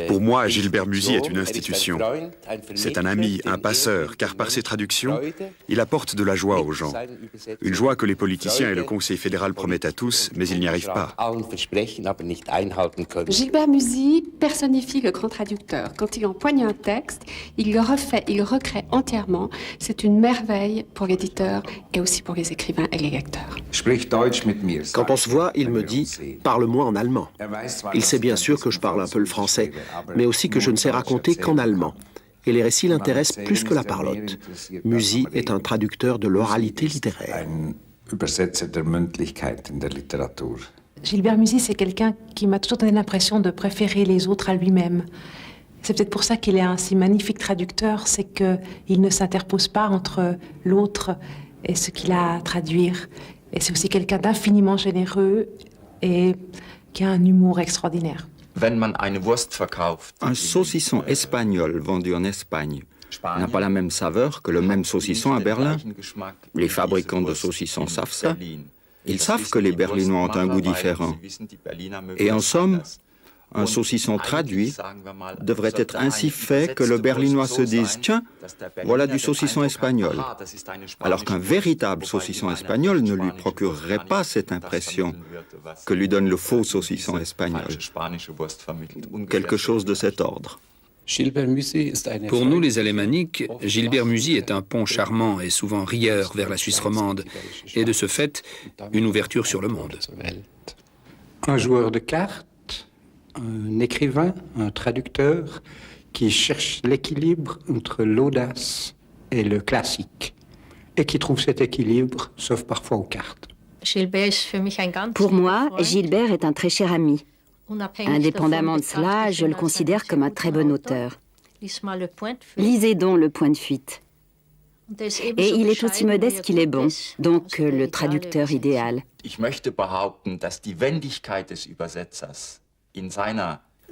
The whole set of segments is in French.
Pour moi, Gilbert Musy est une institution. C'est un ami, un passeur, car par ses traductions, il apporte de la joie aux gens. Une joie que les politiciens et le Conseil fédéral promettent à tous, mais ils n'y arrivent pas. Gilbert Musy personnifie le grand traducteur. Quand il empoigne un texte, il le refait, il le recrée entièrement. C'est une merveille pour l'éditeur et aussi pour les écrivains et les lecteurs. Quand on se voit, il me dit « Parle-moi en allemand ». Il sait bien sûr que je parle un peu le français, mais aussi que je ne sais raconter qu'en allemand. Et les récits l'intéressent plus que la parlotte. Musy est un traducteur de l'oralité littéraire. Gilbert Musy, c'est quelqu'un qui m'a toujours donné l'impression de préférer les autres à lui-même. C'est peut-être pour ça qu'il est un si magnifique traducteur, c'est qu'il ne s'interpose pas entre l'autre et ce qu'il a à traduire. Et c'est aussi quelqu'un d'infiniment généreux et qui a un humour extraordinaire. Un saucisson espagnol vendu en Espagne n'a pas la même saveur que le même saucisson à Berlin. Les fabricants de saucissons savent ça. Ils savent que les Berlinois ont un goût différent. Et en somme, un saucisson traduit devrait être ainsi fait que le Berlinois se dise « Tiens, voilà du saucisson espagnol », alors qu'un véritable saucisson espagnol ne lui procurerait pas cette impression que lui donne le faux saucisson espagnol. Quelque chose de cet ordre. Pour nous, les Alémaniques, Gilbert Musy est un pont charmant et souvent rieur vers la Suisse romande, et de ce fait, une ouverture sur le monde. Un joueur de cartes, un écrivain, un traducteur qui cherche l'équilibre entre l'audace et le classique, et qui trouve cet équilibre, sauf parfois aux cartes. Pour moi, Gilbert est un très cher ami. Indépendamment de cela, je le considère comme un très bon auteur. Lisez donc Le Point de fuite. Et il est aussi modeste qu'il est bon, donc le traducteur idéal.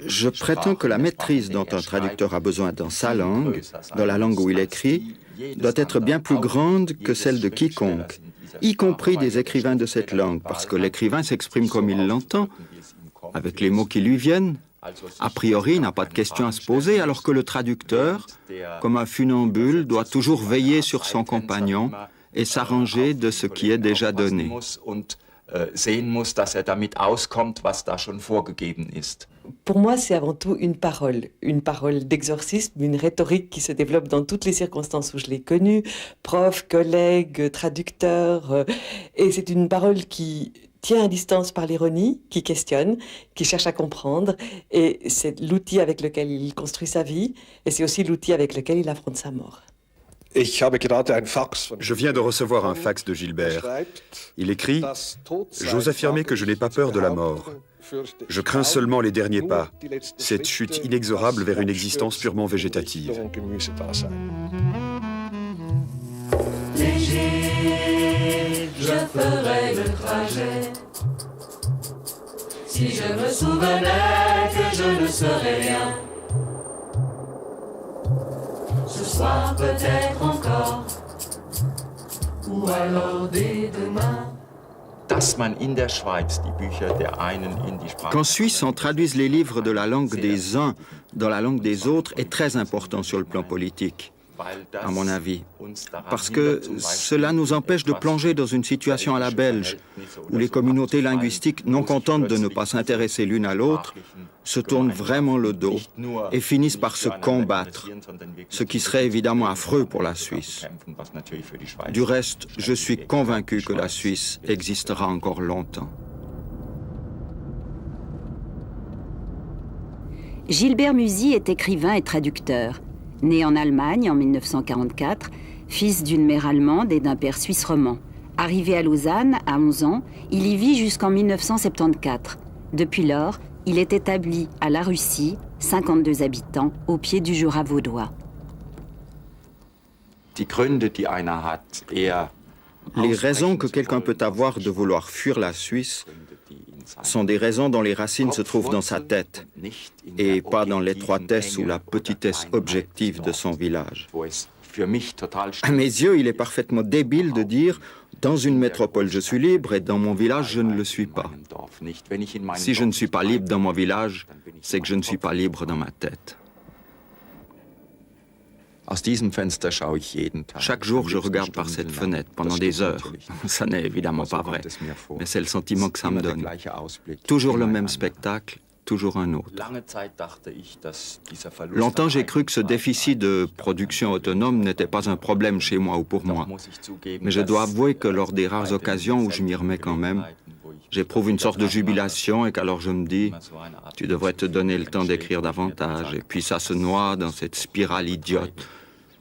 Je prétends que la maîtrise dont un traducteur a besoin dans sa langue, dans la langue où il écrit, doit être bien plus grande que celle de quiconque, y compris des écrivains de cette langue, parce que l'écrivain s'exprime comme il l'entend, avec les mots qui lui viennent. A priori, il n'a pas de question à se poser, alors que le traducteur, comme un funambule, doit toujours veiller sur son compagnon et s'arranger de ce qui est déjà donné. Pour moi, c'est avant tout une parole d'exorcisme, une rhétorique qui se développe dans toutes les circonstances où je l'ai connue, prof, collègue, traducteur, et c'est une parole qui tient à distance par l'ironie, qui questionne, qui cherche à comprendre, et c'est l'outil avec lequel il construit sa vie, et c'est aussi l'outil avec lequel il affronte sa mort. Je viens de recevoir un fax de Gilbert. Il écrit « J'ose affirmer que je n'ai pas peur de la mort. Je crains seulement les derniers pas, cette chute inexorable vers une existence purement végétative. » Léger, je ferai le trajet. Si je me souvenais que je ne serais rien. Ce soir peut-être encore, ou alors dès demain. Qu'en Suisse, on traduise les livres de la langue des uns dans la langue des autres est très important sur le plan politique, à mon avis. Parce que cela nous empêche de plonger dans une situation à la belge, où les communautés linguistiques, non contentes de ne pas s'intéresser l'une à l'autre, se tournent vraiment le dos et finissent par se combattre, ce qui serait évidemment affreux pour la Suisse. Du reste, je suis convaincu que la Suisse existera encore longtemps. Gilbert Musy est écrivain et traducteur. Né en Allemagne en 1944, fils d'une mère allemande et d'un père suisse roman. Arrivé à Lausanne à 11 ans, il y vit jusqu'en 1974. Depuis lors, il est établi à La Russie, 52 habitants, au pied du Jura vaudois. Les raisons que quelqu'un peut avoir de vouloir fuir la Suisse sont des raisons dont les racines se trouvent dans sa tête et pas dans l'étroitesse ou la petitesse objective de son village. À mes yeux, il est parfaitement débile de dire « dans une métropole je suis libre et dans mon village je ne le suis pas ». Si je ne suis pas libre dans mon village, c'est que je ne suis pas libre dans ma tête. Chaque jour, je regarde par cette fenêtre pendant des heures. Ça n'est évidemment pas vrai, mais c'est le sentiment que ça me donne. Toujours le même spectacle, toujours un autre. Longtemps, j'ai cru que ce déficit de production autonome n'était pas un problème chez moi ou pour moi. Mais je dois avouer que lors des rares occasions où je m'y remets quand même, j'éprouve une sorte de jubilation et qu'alors je me dis « tu devrais te donner le temps d'écrire davantage ». Et puis ça se noie dans cette spirale idiote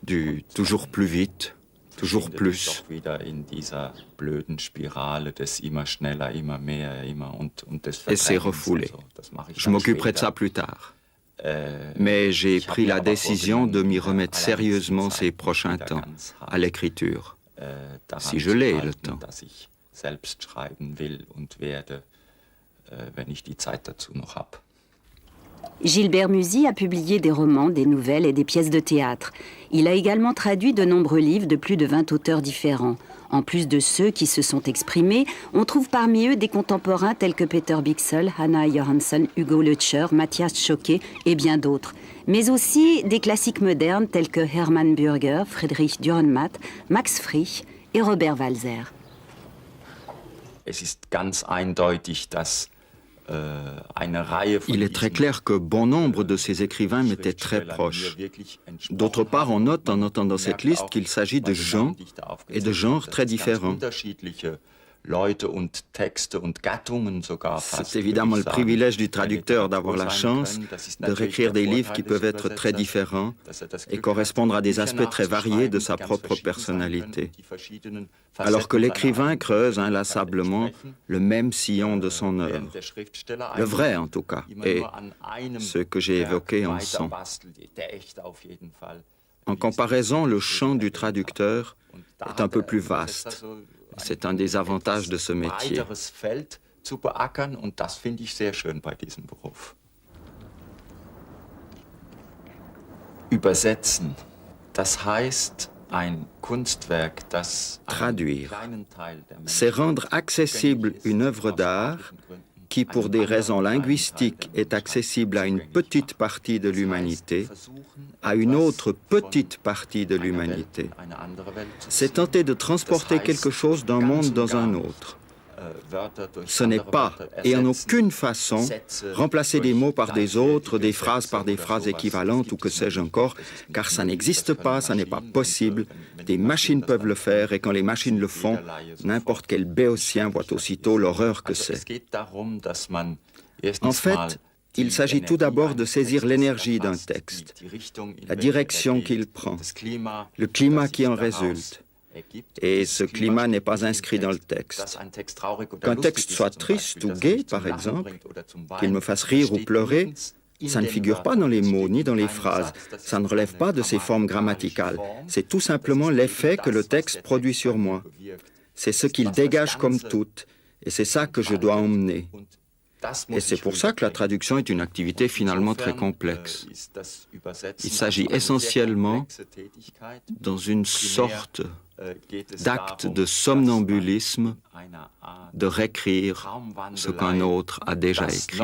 du toujours plus vite, toujours plus. Et c'est refoulé. Je m'occuperai de ça plus tard. Mais j'ai pris la décision de m'y remettre sérieusement ces prochains temps, à l'écriture, si je l'ai le temps. Gilbert Musy a publié des romans, des nouvelles et des pièces de théâtre. Il a également traduit de nombreux livres de plus de 20 auteurs différents. En plus de ceux qui se sont exprimés, on trouve parmi eux des contemporains tels que Peter Bixel, Hannah Johansson, Hugo Leutscher, Matthias Schokke et bien d'autres. Mais aussi des classiques modernes tels que Hermann Burger, Friedrich Dürrenmatt, Max Frisch et Robert Walser. Il est très clair que bon nombre de ces écrivains m'étaient très proches. D'autre part, on note en entendant cette liste qu'il s'agit de gens et de genres très différents. C'est évidemment le privilège du traducteur d'avoir la chance de réécrire des livres qui peuvent être très différents et correspondre à des aspects très variés de sa propre personnalité. Alors que l'écrivain creuse inlassablement le même sillon de son œuvre. Le vrai, en tout cas, et ce que j'ai évoqué en son. En comparaison, le champ du traducteur est un peu plus vaste. C'est un des avantages de ce métier. Traduire, c'est rendre accessible une œuvre d'art qui, pour des raisons linguistiques, est accessible à une petite partie de l'humanité, à une autre petite partie de l'humanité. C'est tenter de transporter quelque chose d'un monde dans un autre. Ce n'est pas, et en aucune façon, remplacer des mots par des autres, des phrases par des phrases équivalentes ou que sais-je encore, car ça n'existe pas, ça n'est pas possible. Des machines peuvent le faire et quand les machines le font, n'importe quel béotien voit aussitôt l'horreur que c'est. En fait, il s'agit tout d'abord de saisir l'énergie d'un texte, la direction qu'il prend, le climat qui en résulte. Et ce climat n'est pas inscrit dans le texte. Qu'un texte soit triste ou gai, par exemple, qu'il me fasse rire ou pleurer, ça ne figure pas dans les mots ni dans les phrases. Ça ne relève pas de ses formes grammaticales. C'est tout simplement l'effet que le texte produit sur moi. C'est ce qu'il dégage comme tout. Et c'est ça que je dois emmener. Et c'est pour ça que la traduction est une activité finalement très complexe. Il s'agit essentiellement, dans une sorte d'acte de somnambulisme, de réécrire ce qu'un autre a déjà écrit.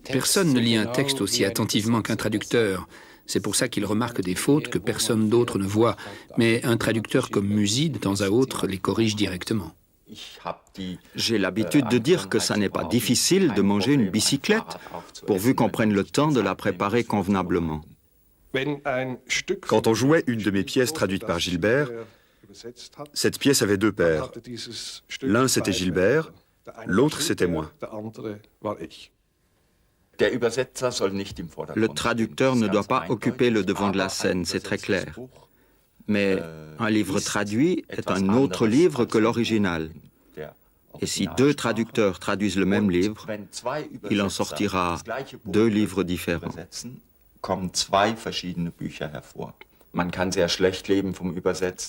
Personne ne lit un texte aussi attentivement qu'un traducteur. C'est pour ça qu'il remarque des fautes que personne d'autre ne voit. Mais un traducteur comme Musy, de temps à autre, les corrige directement. J'ai l'habitude de dire que ça n'est pas difficile de manger une bicyclette, pourvu qu'on prenne le temps de la préparer convenablement. Quand on jouait une de mes pièces traduites par Gilbert, cette pièce avait deux pères. L'un c'était Gilbert, l'autre c'était moi. Le traducteur ne doit pas occuper le devant de la scène, c'est très clair. Mais un livre traduit est un autre livre que l'original. Et si deux traducteurs traduisent le même livre, il en sortira deux livres différents.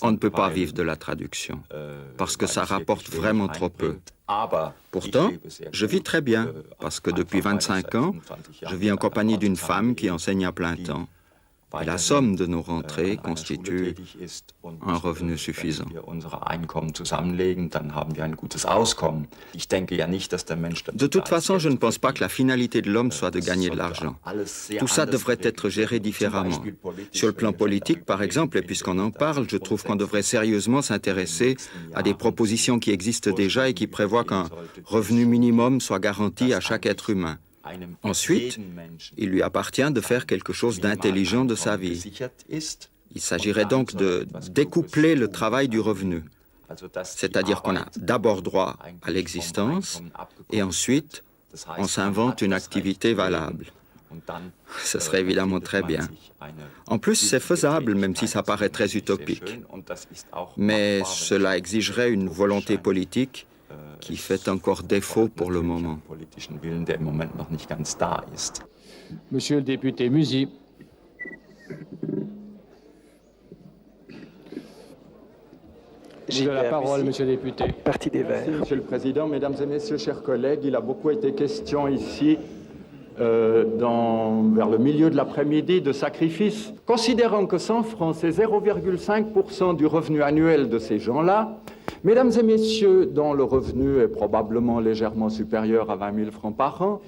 On ne peut pas vivre de la traduction, parce que ça rapporte vraiment trop peu. Pourtant, je vis très bien, parce que depuis 25 ans, je vis en compagnie d'une femme qui enseigne à plein temps. Et la somme de nos rentrées constitue un revenu suffisant. De toute façon, je ne pense pas que la finalité de l'homme soit de gagner de l'argent. Tout ça devrait être géré différemment. Sur le plan politique, par exemple, et puisqu'on en parle, je trouve qu'on devrait sérieusement s'intéresser à des propositions qui existent déjà et qui prévoient qu'un revenu minimum soit garanti à chaque être humain. Ensuite, il lui appartient de faire quelque chose d'intelligent de sa vie. Il s'agirait donc de découpler le travail du revenu. C'est-à-dire qu'on a d'abord droit à l'existence et ensuite, on s'invente une activité valable. Ce serait évidemment très bien. En plus, c'est faisable, même si ça paraît très utopique. Mais cela exigerait une volonté politique qui fait encore défaut pour le moment. Monsieur le député Musy. Vous avez la parole, monsieur le député. Parti des Verts. Merci, monsieur le Président. Mesdames et messieurs, chers collègues, il a beaucoup été question ici, vers le milieu de l'après-midi, de sacrifices. Considérant que 100 francs, c'est 0,5% du revenu annuel de ces gens-là, mesdames et messieurs, dont le revenu est probablement légèrement supérieur à 20 000 francs par an,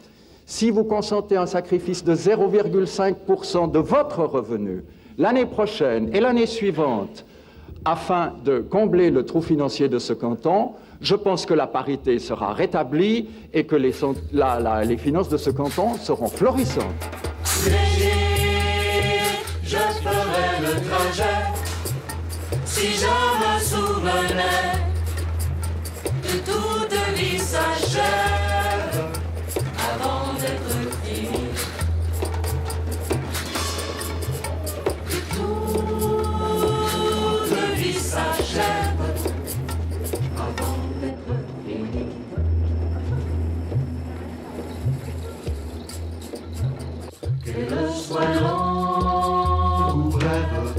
si vous consentez un sacrifice de 0,5% de votre revenu l'année prochaine et l'année suivante, afin de combler le trou financier de ce canton, je pense que la parité sera rétablie et que les finances de ce canton seront florissantes. Je ferai le trajet si je me souvenais que toute vie s'achève avant d'être finie. Que toute vie s'achève avant d'être finie. Qu'elle soit longue ou brève,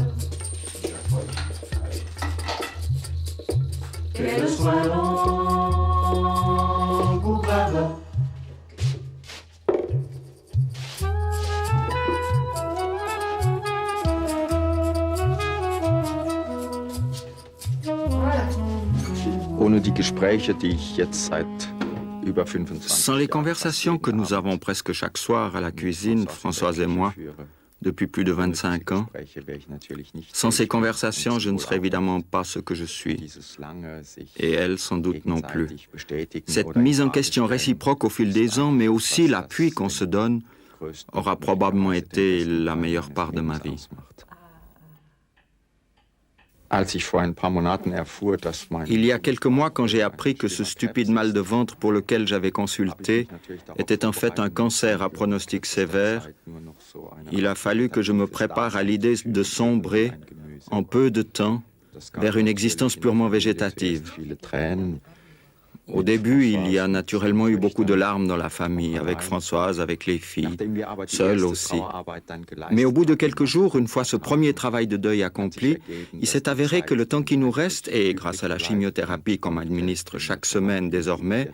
qu'elle soit longue ou brève. Ohne die Gespräche, die ich jetzt seit über 25 Sans les conversations que nous avons presque chaque soir à la cuisine, Françoise et moi, depuis plus de 25 ans, sans ces conversations, je ne serais évidemment pas ce que je suis, et elle sans doute non plus. Cette mise en question réciproque au fil des ans, mais aussi l'appui qu'on se donne, aura probablement été la meilleure part de ma vie. Il y a quelques mois, quand j'ai appris que ce stupide mal de ventre pour lequel j'avais consulté était en fait un cancer à pronostic sévère, il a fallu que je me prépare à l'idée de sombrer, en peu de temps, vers une existence purement végétative. Au début, il y a naturellement eu beaucoup de larmes dans la famille, avec Françoise, avec les filles, seule aussi. Mais au bout de quelques jours, une fois ce premier travail de deuil accompli, il s'est avéré que le temps qui nous reste, et grâce à la chimiothérapie qu'on m'administre chaque semaine désormais,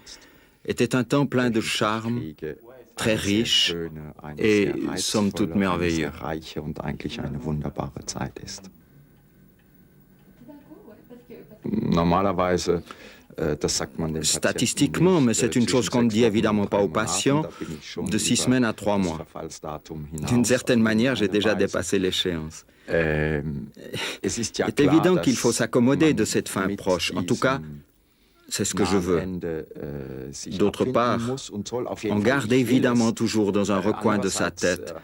était un temps plein de charme, très riche et somme toute merveilleux. Statistiquement, mais c'est une chose qu'on ne dit évidemment pas aux patients, de 6 semaines à 3 mois. D'une certaine manière, j'ai déjà dépassé l'échéance. Il est évident qu'il faut s'accommoder de cette fin proche. En tout cas, c'est ce que je veux. D'autre part, on garde évidemment toujours dans un recoin de sa tête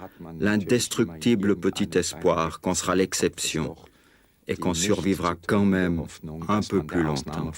l'indestructible petit espoir qu'on sera l'exception et qu'on survivra quand même un peu plus longtemps.